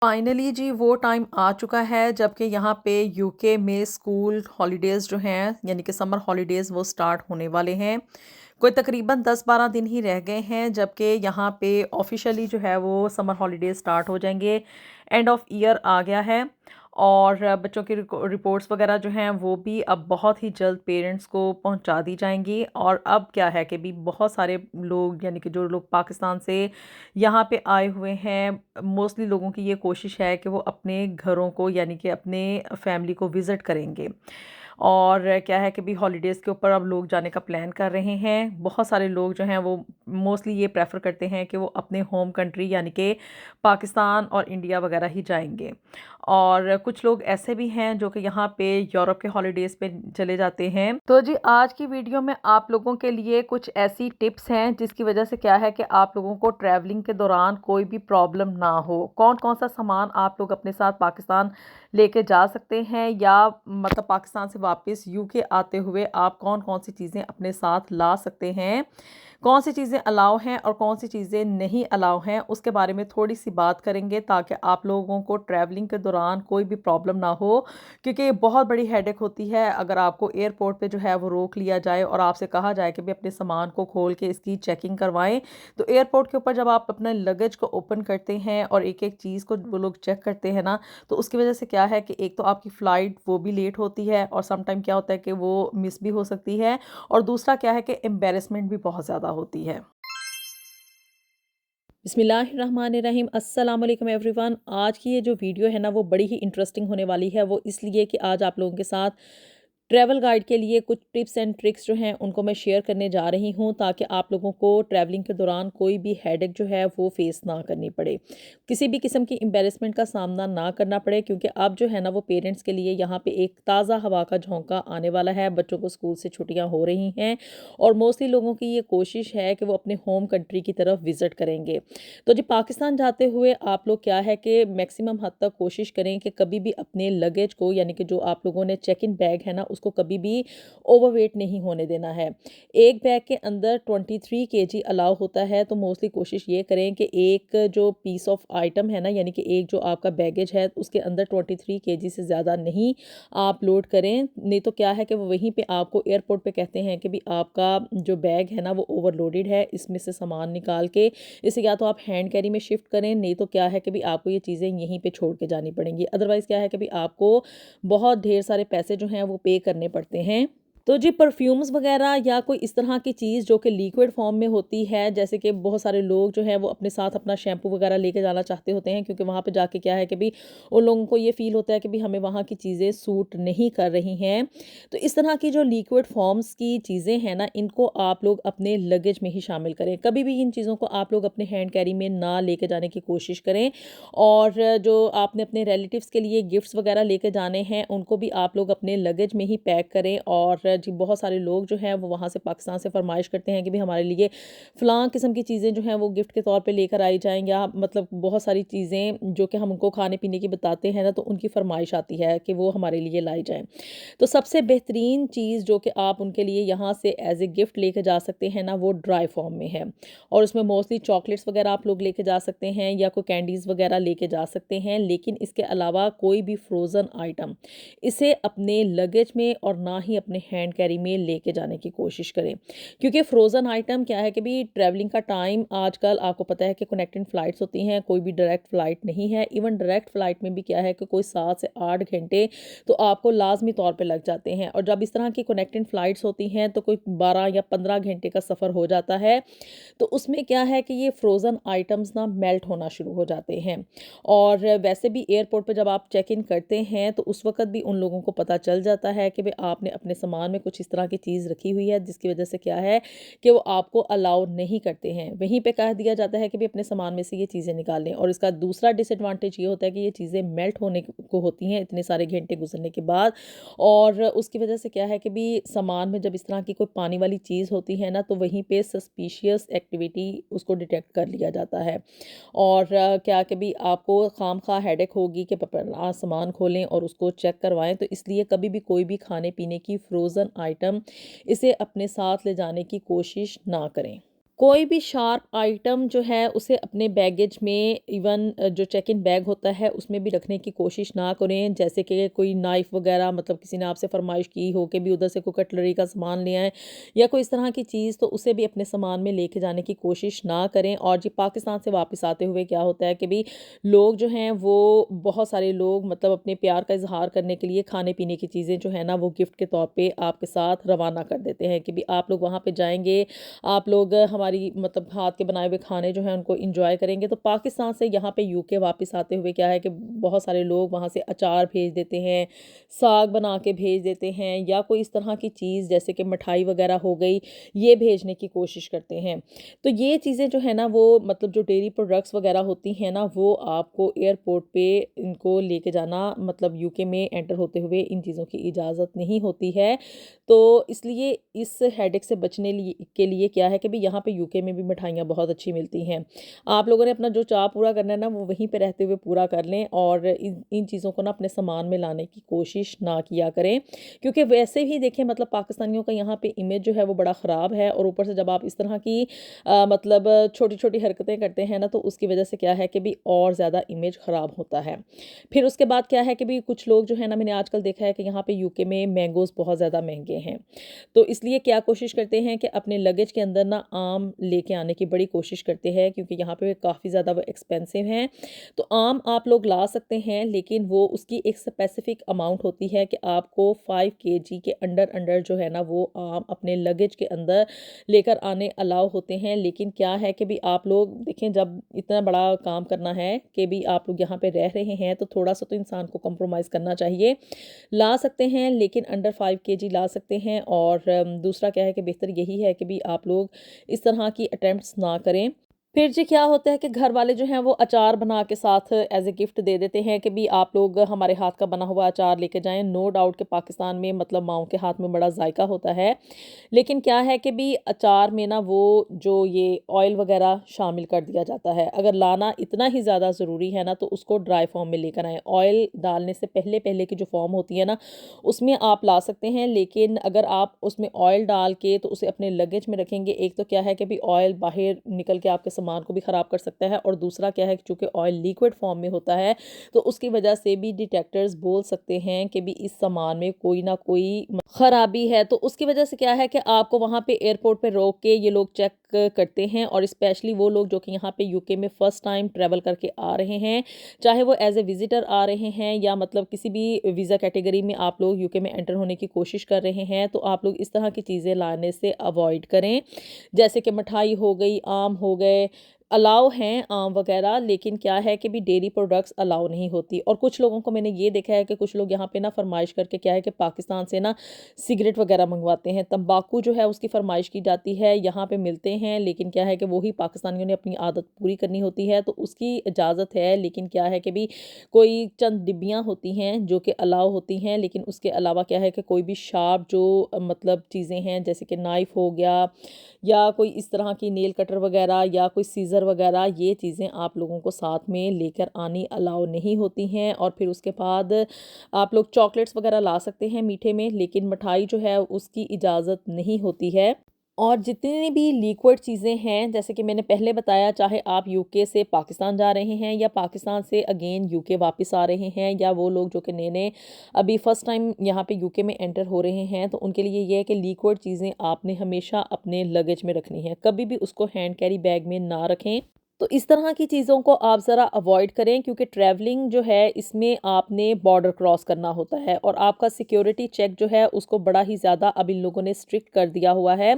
Finally जी वो time आ चुका है जबकि यहाँ पे यूके में स्कूल हॉलीडेज़ जो हैं यानी कि समर हॉलीडेज़ वो स्टार्ट होने वाले हैं। कोई तकरीबन 10-12 दिन ही रह गए हैं जबकि यहाँ पे ऑफिशियली जो है वो समर हॉलीडेज़ स्टार्ट हो जाएंगे। एंड ऑफ ईयर आ गया है और बच्चों की रिपोर्ट्स वगैरह जो हैं वो भी अब बहुत ही जल्द पेरेंट्स को पहुंचा दी जाएंगी। और अब क्या है कि भी बहुत सारे लोग यानी कि जो लोग पाकिस्तान से यहाँ पे आए हुए हैं, मोस्टली लोगों की ये कोशिश है कि वो अपने घरों को यानी कि अपने फैमिली को विज़िट करेंगे। और क्या है कि भी हॉलीडेज़ के ऊपर अब लोग जाने का प्लान कर रहे हैं। बहुत सारे लोग जो हैं वो मोस्टली ये प्रेफर करते हैं कि वो अपने होम कंट्री यानी कि पाकिस्तान और इंडिया वगैरह ही जाएंगे। और कुछ लोग ऐसे भी हैं जो कि यहाँ पे यूरोप के हॉलीडेज़ पे चले जाते हैं। तो जी आज की वीडियो में आप लोगों के लिए कुछ ऐसी टिप्स हैं जिसकी वजह से क्या है कि आप लोगों को ट्रैवलिंग के दौरान कोई भी प्रॉब्लम ना हो। कौन कौन सा सामान आप लोग अपने साथ पाकिस्तान लेके जा सकते हैं या मतलब पाकिस्तान से वापस यूके आते हुए आप कौन कौन सी चीज़ें अपने साथ ला सकते हैं, कौन सी चीज़ें अलाउ हैं और कौन सी चीज़ें नहीं अलाउ हैं, उसके बारे में थोड़ी सी बात करेंगे ताकि आप लोगों को ट्रैवलिंग के दौरान कोई भी प्रॉब्लम ना हो। क्योंकि ये बहुत बड़ी हेडेक होती है अगर आपको एयरपोर्ट पे जो है वो रोक लिया जाए और आपसे कहा जाए कि भी अपने सामान को खोल के इसकी चेकिंग करवाएं। तो एयरपोर्ट के ऊपर जब आप अपने लगेज को ओपन करते हैं और एक एक चीज़ को वो लोग चेक करते हैं ना, तो उसकी वजह से क्या है कि एक तो आपकी फ़्लाइट वो भी लेट होती है और सम टाइम क्या होता है कि वो मिस भी हो सकती है। और दूसरा क्या है कि एम्बेरसमेंट भी बहुत ज़्यादा होती है। बिस्मिल्लाहिर्रहमानिर्रहीम, अस्सलाम वालेकुम एवरीवन। आज की ये जो वीडियो है ना वो बड़ी ही इंटरेस्टिंग होने वाली है। वो इसलिए कि आज आप लोगों के साथ ट्रैवल गाइड के लिए कुछ टिप्स एंड ट्रिक्स जो हैं उनको मैं शेयर करने जा रही हूँ ताकि आप लोगों को ट्रैवलिंग के दौरान कोई भी हेडेक जो है वो फेस ना करनी पड़े, किसी भी किस्म की एम्बेरसमेंट का सामना ना करना पड़े। क्योंकि अब जो है ना वो पेरेंट्स के लिए यहाँ पे एक ताज़ा हवा का झोंका आने वाला है। बच्चों को स्कूल से छुट्टियाँ हो रही हैं और मोस्टली लोगों की ये कोशिश है कि वो अपने होम कंट्री की तरफ विज़िट करेंगे। तो जी पाकिस्तान जाते हुए आप लोग क्या है कि मैक्सिमम हद तक कोशिश करें कि कभी भी अपने लगेज को यानी कि जो आप लोगों ने चेक इन बैग है ना उसको कभी भी ओवरवेट नहीं होने देना है। एक बैग के अंदर 23 केजी अलाउ होता है। तो मोस्टली कोशिश ये करें कि एक जो पीस ऑफ आइटम है ना यानी कि एक जो आपका बैगेज है उसके अंदर 23 केजी से ज़्यादा नहीं आप लोड करें। नहीं तो क्या है कि वो वहीं पे आपको एयरपोर्ट पे कहते हैं कि भी आपका जो बैग है ना वो ओवरलोडेड है, इसमें से सामान निकाल के इसे या तो आप हैंड कैरी में शिफ्ट करें, नहीं तो क्या है कि भी आपको ये चीज़ें यहीं पे छोड़ के जानी पड़ेंगी। अदरवाइज़ क्या है कि भी आपको बहुत ढेर सारे पैसे जो हैं वो पे करने पड़ते हैं। तो जी परफ्यूम्स वगैरह या कोई इस तरह की चीज़ जो कि लिक्विड फॉर्म में होती है, जैसे कि बहुत सारे लोग जो हैं वो अपने साथ अपना शैम्पू वगैरह लेके जाना चाहते होते हैं क्योंकि वहाँ पे जाके क्या है कि भी उन लोगों को ये फ़ील होता है कि भी हमें वहाँ की चीज़ें सूट नहीं कर रही हैं। तो इस तरह की जो लिक्विड फॉर्म्स की चीज़ें हैं ना इनको आप लोग अपने लगेज में ही शामिल करें। कभी भी इन चीज़ों को आप लोग अपने हैंड कैरी में ना लेके जाने की कोशिश करें। और जो आपने अपने रिलेटिव्स के लिए गिफ्ट्स वगैरह लेके जाने हैं उनको भी आप लोग अपने लगेज में ही पैक करें। और जी बहुत सारे लोग जो हैं वो वहाँ से पाकिस्तान से फरमाइश करते हैं कि भी हमारे लिए फ़लाँ किस्म की चीज़ें जो हैं वो गिफ्ट के तौर पे लेकर आई जाएँ, या मतलब बहुत सारी चीज़ें जो कि हम उनको खाने पीने की बताते हैं ना तो उनकी फरमाइश आती है कि वो हमारे लिए लाई जाएँ। तो सबसे बेहतरीन चीज़ जो कि आप उनके लिए यहाँ से एज़ ए गिफ्ट लेके जा सकते हैं ना वो ड्राई फॉर्म में है। और उसमें मोस्टली चॉकलेट्स वगैरह आप लोग लेके जा सकते हैं या कोई कैंडीज़ वगैरह लेके जा सकते हैं। लेकिन इसके अलावा कोई भी फ्रोज़न आइटम इसे अपने लगेज में और ना ही अपने हैंड कैरी में लेके जाने की कोशिश करें। क्योंकि फ्रोज़न आइटम क्या है कि भी ट्रैवलिंग का टाइम आजकल आपको पता है कि कनेक्टिंग फ़्लाइट्स होती हैं, कोई भी डायरेक्ट फ़्लाइट नहीं है। इवन डायरेक्ट फ़्लाइट में भी क्या है कि कोई 7 से 8 घंटे तो आपको लाज़मी तौर पे लग जाते हैं। और जब इस तरह की कनेक्टिंग फ़्लाइट्स होती हैं तो कोई 12 या 15 घंटे का सफ़र हो जाता है। तो उसमें क्या है कि ये फ्रोज़न आइटम्स ना मेल्ट होना शुरू हो जाते हैं। और वैसे भी एयरपोर्ट पे जब आप चेक इन करते हैं तो उस वक़्त भी उन लोगों को पता चल जाता है कि भई आपने अपने सामान में कुछ इस तरह की चीज़ रखी हुई है जिसकी वज़ह से क्या है कि वो आपको अलाउ नहीं करते हैं। वहीं पे कह दिया जाता है कि भई अपने सामान में से ये चीज़ें निकाल लें। और इसका दूसरा डिसएडवांटेज ये होता है कि ये चीज़ें मेल्ट होने को होती हैं इतने सारे घंटे गुज़रने के बाद। और उसकी वजह से क्या है कि भी सामान में जब इस तरह की कोई पानी वाली चीज़ होती है ना तो वहीं पे सस्पिशियस एक्टिविटी उसको डिटेक्ट कर लिया जाता है। और क्या कि भी आपको खामखा हेडेक होगी कि आप सामान खोलें और उसको चेक करवाएं। तो इसलिए कभी भी कोई भी खाने पीने की फ्रोज़न आइटम इसे अपने साथ ले जाने की कोशिश ना करें। कोई भी शार्प आइटम जो है उसे अपने बैगेज में इवन जो चेक इन बैग होता है उसमें भी रखने की कोशिश ना करें। जैसे कि कोई नाइफ़ वगैरह, मतलब किसी ने आपसे फ़रमाइश की हो कि भी उधर से कोई कटलरी का सामान ले आएँ या कोई इस तरह की चीज़, तो उसे भी अपने सामान में लेके जाने की कोशिश ना करें। और जी पाकिस्तान से वापस आते हुए क्या होता है कि भी लोग जो हैं वो बहुत सारे लोग मतलब अपने प्यार का इज़हार करने के लिए खाने-पीने की चीज़ें जो है ना वो गिफ्ट के तौर पे आपके साथ रवाना कर देते हैं कि भी आप लोग वहाँ पे जाएँगे, आप लोग हमारी मतलब हाथ के बनाए हुए खाने जो हैं उनको एंजॉय करेंगे। तो पाकिस्तान से यहाँ पे यूके वापस आते हुए क्या है कि बहुत सारे लोग वहाँ से अचार भेज देते हैं, साग बना के भेज देते हैं या कोई इस तरह की चीज़ जैसे कि मिठाई वगैरह हो गई, ये भेजने की कोशिश करते हैं। तो ये चीज़ें जो है ना वो मतलब जो डेयरी प्रोडक्ट्स वगैरह होती हैं ना वो आपको एयरपोर्ट पे इनको लेके जाना, मतलब यूके में एंटर होते हुए इन चीज़ों की इजाज़त नहीं होती है। तो इसलिए इस हेडेक से बचने के लिए क्या है कि भी यहाँ पे यूके में भी मिठाइयाँ बहुत अच्छी मिलती हैं। आप लोगों ने अपना जो चाव पूरा करना है ना वो वहीं पे रहते हुए पूरा कर लें और इन इन चीज़ों को ना अपने सामान में लाने की कोशिश ना किया करें। क्योंकि वैसे ही देखिए मतलब पाकिस्तानियों का यहाँ पे इमेज जो है वो बड़ा ख़राब है और ऊपर से जब आप इस तरह की मतलब छोटी-छोटी हरकतें करते हैं ना तो उसकी वज़ह से क्या है कि भी और ज़्यादा इमेज ख़राब होता है। फिर उसके बाद क्या है कि भी कुछ लोग जो है ना, मैंने आजकल देखा है कि यहाँ पे यूके में मैंगोज़ बहुत ज़्यादा महँगे हैं। तो इसलिए क्या कोशिश करते हैं कि अपने लगेज के अंदर ना आम लेके आने की बड़ी कोशिश करते हैं क्योंकि यहाँ पे काफ़ी ज़्यादा वो एक्सपेंसिव हैं। तो आम आप लोग ला सकते हैं लेकिन वो उसकी एक स्पेसिफ़िक अमाउंट होती है कि आपको 5 केजी के अंडर-अंडर जो है ना वो आम अपने लगेज के अंदर लेकर आने अलाउ होते हैं। लेकिन क्या है कि भी आप लोग देखें, जब इतना बड़ा काम करना है कि भी आप लोग यहाँ पे रह रहे हैं तो थोड़ा-सा तो इंसान को कॉम्प्रोमाइज़ करना चाहिए। ला सकते हैं लेकिन अंडर 5 केजी ला सकते हैं। और दूसरा क्या है कि बेहतर यही है कि भी आप लोग इस तरह की अटेम्प्ट्स ना करें। फिर जी क्या होता है कि घर वाले जो हैं वो अचार बना के साथ एज़ ए गिफ्ट दे देते हैं कि भी आप लोग हमारे हाथ का बना हुआ अचार लेके जाएँ। नो डाउट कि पाकिस्तान में मतलब माँओं के हाथ में बड़ा जायका होता है। लेकिन क्या है कि भी अचार में ना वो जो ये ऑयल वगैरह शामिल कर दिया जाता है। अगर लाना इतना ही ज़्यादा ज़रूरी है ना तो उसको ड्राई फॉर्म में लेकर आएँ। ऑयल डालने से पहले-पहले की जो फॉर्म होती है ना उसमें आप ला सकते हैं। लेकिन अगर आप उसमें ऑयल डाल के तो उसे अपने लगेज में रखेंगे, एक तो क्या है कि भी ऑयल बाहर निकल के आपके सामान को भी ख़राब कर सकता है और दूसरा क्या है कि चूँकि ऑयल लिक्विड फॉर्म में होता है तो उसकी वजह से भी डिटेक्टर्स बोल सकते हैं कि भी इस सामान में कोई ना कोई खराबी है। तो उसकी वजह से क्या है कि आपको वहाँ पे एयरपोर्ट पे रोक के ये लोग चेक करते हैं। और स्पेशली वो लोग जो कि यहाँ पे यूके में फर्स्ट टाइम ट्रैवल करके आ रहे हैं, चाहे वो एज ए विजिटर आ रहे हैं या मतलब किसी भी वीज़ा कैटेगरी में आप लोग यूके में एंटर होने की कोशिश कर रहे हैं, तो आप लोग इस तरह की चीज़ें लाने से अवॉइड करें। जैसे कि मिठाई हो गई, आम हो गए, अलाउ हैं आम वगैरह, लेकिन क्या है कि भी डेयरी प्रोडक्ट्स अलाउ नहीं होती। और कुछ लोगों को मैंने ये देखा है कि कुछ लोग यहाँ पे ना फरमाइश करके क्या है कि पाकिस्तान से ना सिगरेट वगैरह मंगवाते हैं। तंबाकू जो है उसकी फरमाइश की जाती है, यहाँ पे मिलते हैं, लेकिन क्या है कि वही पाकिस्तानियों ने अपनी आदत पूरी करनी होती है तो उसकी इजाज़त है। लेकिन क्या है कि भी कोई चंद डिब्बियाँ होती हैं जो कि अलाउ होती हैं, लेकिन उसके अलावा क्या है कि कोई भी शार्प जो मतलब चीज़ें हैं जैसे कि नाइफ़ हो गया या कोई इस तरह की नेल कटर वगैरह या कोई सीज़र वगैरह, ये चीज़ें आप लोगों को साथ में लेकर आनी अलाउ नहीं होती हैं। और फिर उसके बाद आप लोग चॉकलेट्स वगैरह ला सकते हैं मीठे में, लेकिन मिठाई जो है उसकी इजाज़त नहीं होती है। और जितनी भी लिक्विड चीज़ें हैं जैसे कि मैंने पहले बताया, चाहे आप यूके से पाकिस्तान जा रहे हैं या पाकिस्तान से अगेन यूके वापस आ रहे हैं, या वो लोग जो कि नए-नए अभी फर्स्ट टाइम यहाँ पे यूके में एंटर हो रहे हैं, तो उनके लिए ये है कि लिक्विड चीज़ें आपने हमेशा अपने लगेज में रखनी है। कभी भी उसको हैंड कैरी बैग में ना रखें। तो इस तरह की चीज़ों को आप ज़रा अवॉइड करें क्योंकि ट्रैवलिंग जो है इसमें आपने बॉर्डर क्रॉस करना होता है और आपका सिक्योरिटी चेक जो है उसको बड़ा ही ज़्यादा अब इन लोगों ने स्ट्रिक्ट कर दिया हुआ है।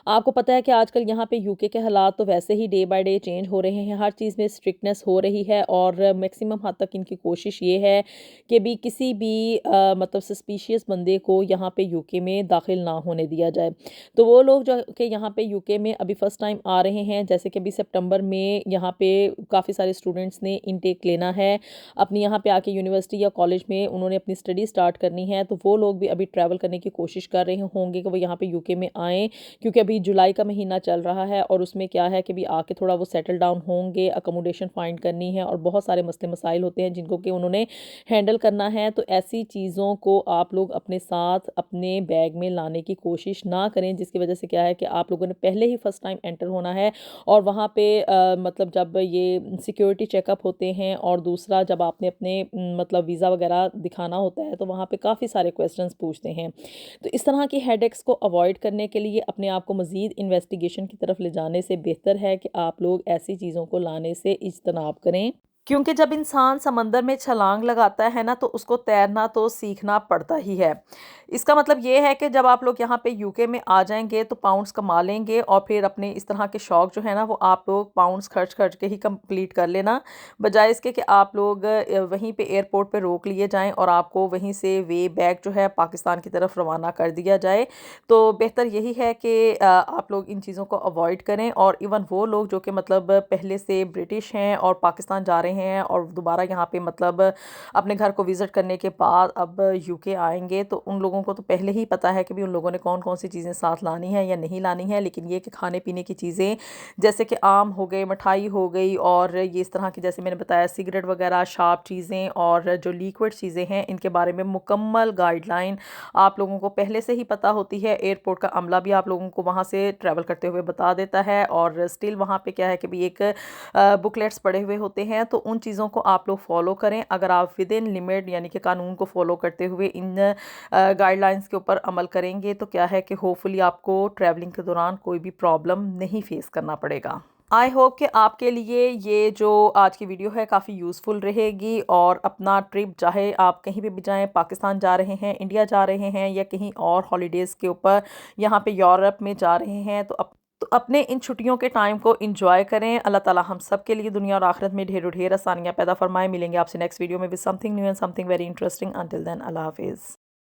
आपको पता है कि आजकल यहाँ पे यूके के हालात तो वैसे ही डे बाय डे चेंज हो रहे हैं, हर चीज़ में स्ट्रिक्टनेस हो रही है और मैक्सिमम हद तक इनकी कोशिश ये है कि भी किसी भी मतलब सस्पिशियस बंदे को यहाँ पे यूके में दाखिल ना होने दिया जाए। तो वो लोग जो कि यहाँ पे यूके में अभी फ़र्स्ट टाइम आ रहे हैं, जैसे कि अभी सितंबर में यहाँ पे काफ़ी सारे स्टूडेंट्स ने इनटेक लेना है, अपनी यहाँ पे आके यूनिवर्सिटी या कॉलेज में उन्होंने अपनी स्टडी स्टार्ट करनी है, तो वो लोग भी अभी ट्रैवल करने की कोशिश कर रहे होंगे कि वो यहाँ पे यूके में आएँ, क्योंकि अभी जुलाई का महीना चल रहा है और उसमें क्या है कि भी आके थोड़ा वो सेटल डाउन होंगे, अकोमोडेशन फाइंड करनी है और बहुत सारे मसले मसाइल होते हैं जिनको कि उन्होंने हैंडल करना है। तो ऐसी चीज़ों को आप लोग अपने साथ अपने बैग में लाने की कोशिश ना करें, जिसकी वजह से क्या है कि आप लोगों ने पहले ही फर्स्ट टाइम एंटर होना है और वहाँ पे मतलब जब ये सिक्योरिटी चेकअप होते हैं और दूसरा जब आपने अपने मतलब वीज़ा वगैरह दिखाना होता है तो वहाँ पे काफ़ी सारे क्वेश्चंस पूछते हैं। तो इस तरह की हेडेक्स को अवॉइड करने के लिए अपने आप को मज़ीद इन्वेस्टिगेशन की तरफ ले जाने से बेहतर है कि आप लोग ऐसी चीज़ों को लाने से इज्तनाब करें। क्योंकि जब इंसान समंदर में छलांग लगाता है ना, तो उसको तैरना तो सीखना पड़ता ही है। इसका मतलब ये है कि जब आप लोग यहाँ पे यूके में आ जाएँगे तो पाउंड्स कमा लेंगे और फिर अपने इस तरह के शौक जो है ना, वो आप लोग पाउंड्स खर्च खर्च के ही कंप्लीट कर लेना। बजाय इसके कि आप लोग वहीं पे एयरपोर्ट पे रोक लिए जाएँ और आपको वहीं से वे बैक जो है पाकिस्तान की तरफ रवाना कर दिया जाए। तो बेहतर यही है कि आप लोग इन चीज़ों को अवॉइड करें और इवन वो लोग जो कि मतलब पहले से ब्रिटिश हैं और पाकिस्तान जा रहे हैं और दोबारा यहाँ पे मतलब अपने घर को विज़िट करने के बाद अब यूके आएंगे, तो उन लोगों को तो पहले ही पता है कि भी उन लोगों ने कौन कौन सी चीज़ें साथ लानी है या नहीं लानी है। लेकिन ये कि खाने पीने की चीज़ें जैसे कि आम हो गए, मिठाई हो गई और ये इस तरह की जैसे मैंने बताया सिगरेट वगैरह, शार्प चीज़ें और जो लिक्विड चीज़ें हैं, इनके बारे में मुकम्मल गाइडलाइन आप लोगों को पहले से ही पता होती है। एयरपोर्ट का अमला भी आप लोगों को वहाँ से ट्रैवल करते हुए बता देता है और स्टिल वहाँ पे क्या है कि भी एक बुकलेट्स पड़े हुए होते हैं, तो उन चीज़ों को आप लोग फॉलो करें। अगर आप विद इन लिमिट यानी कि कानून को फॉलो करते हुए इन गाइडलाइंस के ऊपर अमल करेंगे तो क्या है कि होपफुली आपको ट्रैवलिंग के दौरान कोई भी प्रॉब्लम नहीं फेस करना पड़ेगा। आई होप कि आपके लिए ये जो आज की वीडियो है काफ़ी यूज़फुल रहेगी और अपना ट्रिप चाहे आप कहीं भी जाएं, पाकिस्तान जा रहे हैं, इंडिया जा रहे हैं या कहीं और हॉलीडेज़ के ऊपर यहाँ पे यूरोप में जा रहे हैं, तो अपने इन छुट्टियों के टाइम को एंजॉय करें। अल्लाह ताला हम सब के लिए दुनिया और आखिरत में ढेरों ढेर आसानियाँ पैदा फरमाए। मिलेंगे आपसे नेक्स्ट वीडियो में with something new and something very interesting. Until then अल्लाह हाफिज़।